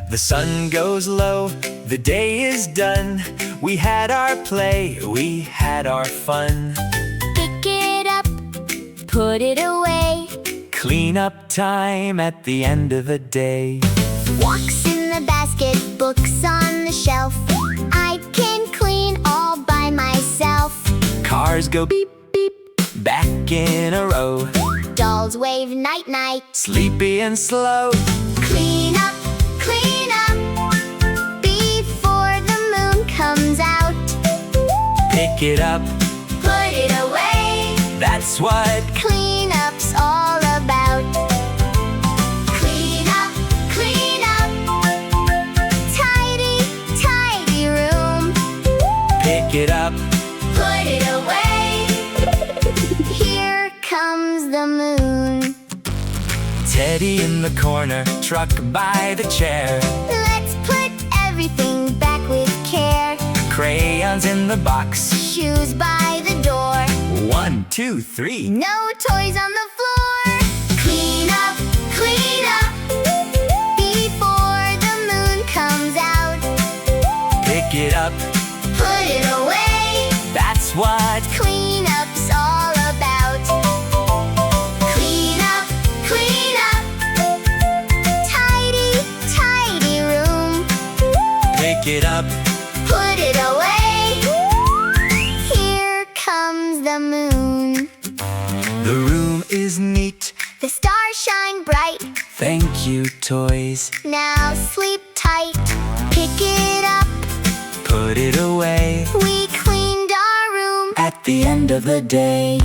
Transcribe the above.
The sun goes low, the day is done. We had our play, we had our fun. Pick it up, put it away. Clean up time at the end of the day. Walks in the basket, books on the shelf. I can clean all by myself. Cars go beep, beep, back in a row. Dolls wave night-night. Sleepy and slow. Clean up, before the moon comes out. Pick it up, Put it away. that's what Cleanup's all about. Clean up, tidy, tidy room. pick it up. Put it away. Here comes the moon. Teddy in the corner, truck by the chair. Let's put everything back with care. Crayons in the box. Shoes by the door. 1, 2, 3. No toys on the floor. Clean up, before the moon comes out. Pick it up, Put it away. that's what Cleanup's all about. Clean up, tidy, tidy room. pick it up. Put it away. Here comes the moon. The room is neat. The stars shine bright. Thank you, toys. Now sleep tight. Pick it up. Put it away We cleaned our room. at the end of the day.